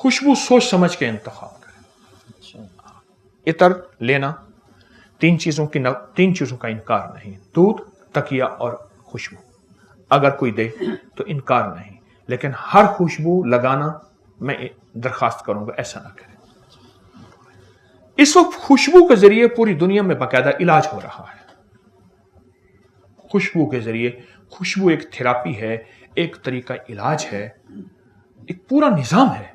खुशबू सोच समझ के इंतखाब करें। इतर लेना, तीन चीजों का इनकार नहीं, दूध, तकिया और खुशबू। अगर कोई दे तो इनकार नहीं, लेकिन हर खुशबू लगाना मैं दरखास्त करूंगा ऐसा ना करें। इस वक्त खुशबू के जरिए पूरी दुनिया में बाकायदा इलाज हो रहा है। खुशबू के जरिए, खुशबू एक थेरापी है, एक तरीका इलाज है, एक पूरा निजाम है।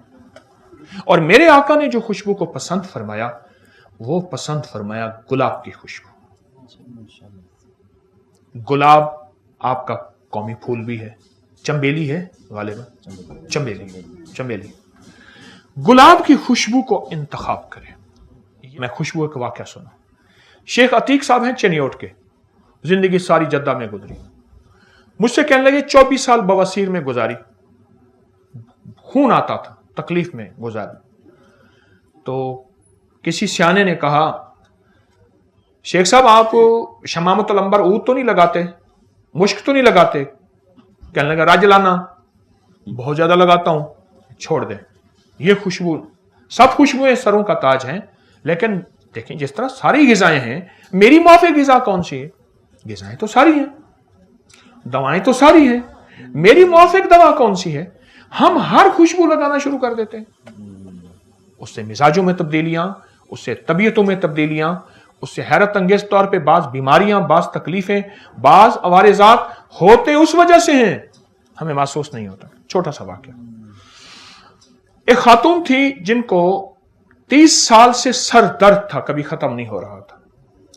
और मेरे आका ने जो खुशबू को पसंद फरमाया, वो पसंद फरमाया गुलाब की खुशबू। गुलाब आपका कौमी फूल भी है, चंबेली है गालिबा, चंबेली। गुलाब की खुशबू को इंतखाब करें। मैं खुशबू का वाकया सुना। शेख अतीक साहब हैं चनियोट के, जिंदगी सारी जद्दा में गुजरी। मुझसे कहने लगे 24 साल बवासीर में गुजारी, खून आता था, तकलीफ में गुजारी। तो किसी सियाने ने कहा, शेख साहब आप शमामतुल अंबर ऊद तो नहीं लगाते, मुश्क तो नहीं लगाते? कहने लगा राजलाना बहुत ज्यादा लगाता हूं, छोड़ दे। ये खुशबू, सब खुशबुएं सरों का ताज हैं, लेकिन देखें जिस तरह सारी गिजाएं हैं, मेरी माफिक गिजा कौन सी है? गिजाएं तो सारी हैं, दवाएं तो सारी हैं, मेरी माफिक दवा कौन सी है? हम हर खुशबू लगाना शुरू कर देते हैं। उससे मिजाजों में तब्दीलियां, उससे तबीयतों में तब्दीलियां, उससे हैरत अंगेज तौर पे बाज बीमारियां, बाज तकलीफें, बाज अवारिजात होते उस वजह से हैं, हमें महसूस नहीं होता। छोटा सा वाकया, एक खातून थी जिनको 30 साल से सर दर्द था, कभी खत्म नहीं हो रहा था।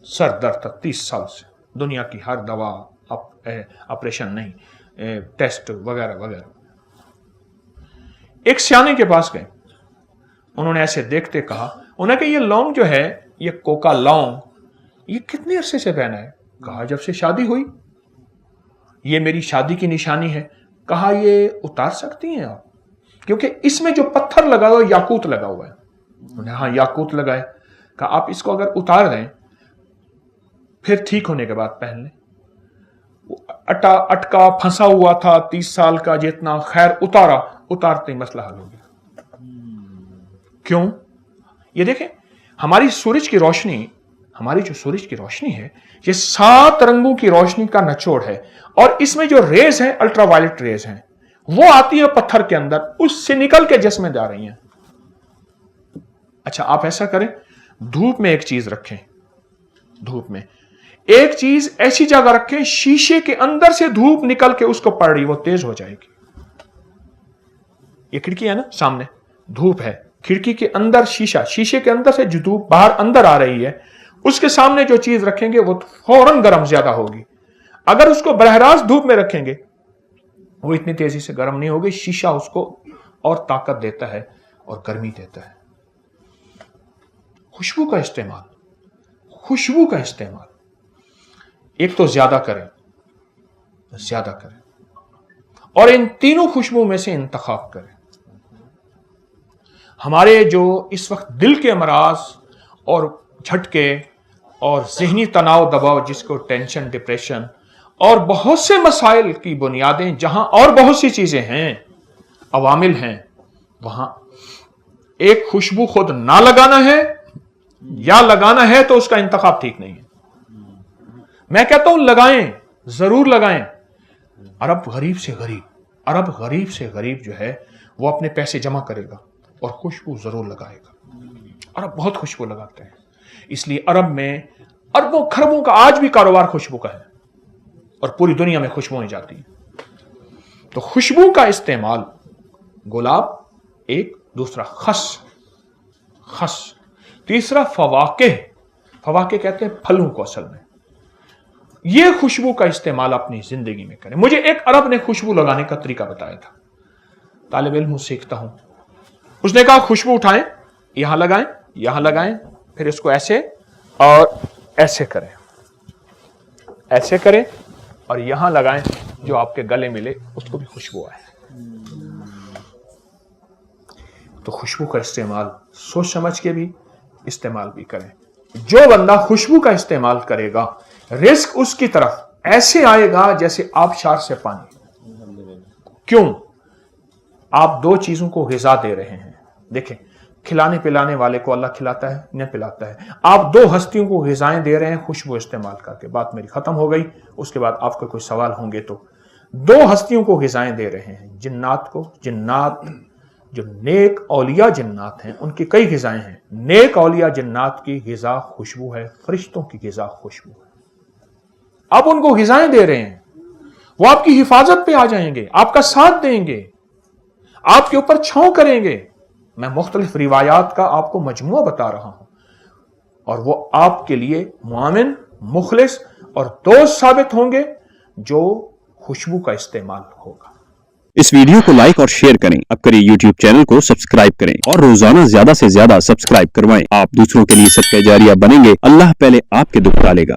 सर दर्द था 30 साल से, दुनिया की हर दवा, ऑपरेशन नहीं, टेस्ट वगैरह वगैरह। एक सियाने के पास गए, उन्होंने ऐसे देखते कहा, उन्हें कि ये लौंग जो है, ये कोका लौंग, ये कितने अरसे से पहना है? कहा जब से शादी हुई। ये मेरी शादी की निशानी है। कहा ये उतार सकती हैं आप? क्योंकि इसमें जो पत्थर लगा हुआ है, याकूत लगा हुआ है। उन्हें हाँ याकूत लगाए। कहा आप इसको अगर उतार दें, फिर ठीक होने के बाद पहन लें। अटका फंसा हुआ था 30 साल का, जितना खैर उतारा, उतारते ही मसला हल हो गया। क्यों? ये देखें, हमारी सूरज की रोशनी, हमारी जो सूरज की रोशनी है, ये 7 रंगों की रोशनी का निचोड़ है, और इसमें जो रेज हैं, अल्ट्रावायलेट रेज हैं, वो आती है पत्थर के अंदर, उससे निकल के जिस्म में जा रही हैं। अच्छा आप ऐसा करें, धूप में एक चीज रखें, धूप में एक चीज ऐसी जगह रखें, शीशे के अंदर से धूप निकल के उसको पड़ रही, वो तेज हो जाएगी। ये खिड़की है ना, सामने धूप है, खिड़की के अंदर शीशा, शीशे के अंदर से जो धूप बाहर अंदर आ रही है, उसके सामने जो चीज रखेंगे वो फौरन गर्म ज्यादा होगी। अगर उसको बरहरास धूप में रखेंगे, वो इतनी तेजी से गर्म नहीं होगी, शीशा उसको और ताकत देता है और गर्मी देता है। खुशबू का इस्तेमाल, खुशबू का इस्तेमाल एक तो ज्यादा करें, ज्यादा करें, और इन तीनों खुशबू में से इंतखाब करें। हमारे जो इस वक्त दिल के अमराज और झटके और जहनी तनाव दबाव, जिसको टेंशन, डिप्रेशन और बहुत से मसाइल की बुनियादें, जहां और बहुत सी चीजें हैं, अवामिल हैं, वहां एक खुशबू खुद ना लगाना है या लगाना है तो उसका इंतखाब ठीक नहीं है। मैं कहता हूं लगाएं, जरूर लगाएं। अरब गरीब से गरीब जो है, वो अपने पैसे जमा करेगा और खुशबू जरूर लगाएगा। अरब बहुत खुशबू लगाते हैं, इसलिए अरब में अरबों खरबों का आज भी कारोबार खुशबू का है, और पूरी दुनिया में खुशबुएं जाती हैं। तो खुशबू का इस्तेमाल, गुलाब एक, दूसरा खस, तीसरा फवाके कहते हैं फलों को असल में। यह खुशबू का इस्तेमाल अपनी जिंदगी में करें। मुझे एक अरब ने खुशबू लगाने का तरीका बताया था, तालिब इल्म सीखता हूं। उसने कहा खुशबू उठाएं, यहां लगाएं, फिर इसको ऐसे और ऐसे करें और यहां लगाएं, जो आपके गले मिले उसको भी खुशबू आए। तो खुशबू का इस्तेमाल सोच समझ के भी इस्तेमाल भी करें। जो बंदा खुशबू का इस्तेमाल करेगा, रिस्क उसकी तरफ ऐसे आएगा जैसे आबशार से पानी। क्यों? आप 2 चीजों को ग़िज़ा दे रहे हैं, دیکھیں کھلانے پلانے والے کو اللہ کھلاتا ہے نہ پلاتا ہے. آپ دو ہستیوں کو غذائیں دے رہے ہیں خوشبو استعمال کر کے. بات میری ختم ہو گئی. اس کے بعد آپ کو کوئی سوال ہوں گے تو. دو ہستیوں کو غذائیں دے رہے ہیں, جنات کو. جنات جو نیک اولیاء جنات ہیں ان کی کئی غذائیں ہیں. نیک اولیاء جنات کی غذا خوشبو ہے, فرشتوں کی غذا خوشبو ہے. آپ ان کو غذائیں دے رہے ہیں, وہ آپ کی حفاظت پہ آ جائیں گے, آپ کا ساتھ دیں گے, آپ کے اوپر چھاؤں کریں گے. میں مختلف روایات کا آپ کو مجموعہ بتا رہا ہوں, اور وہ آپ کے لیے معاون, مخلص اور دوست ثابت ہوں گے جو خوشبو کا استعمال ہوگا. اس ویڈیو کو لائک اور شیئر کریں. اب کریے یوٹیوب چینل کو سبسکرائب کریں اور روزانہ زیادہ سے زیادہ سبسکرائب کروائیں. آپ دوسروں کے لیے صدقہ جاریہ بنیں گے. اللہ پہلے آپ کے دکھ ڈالے گا.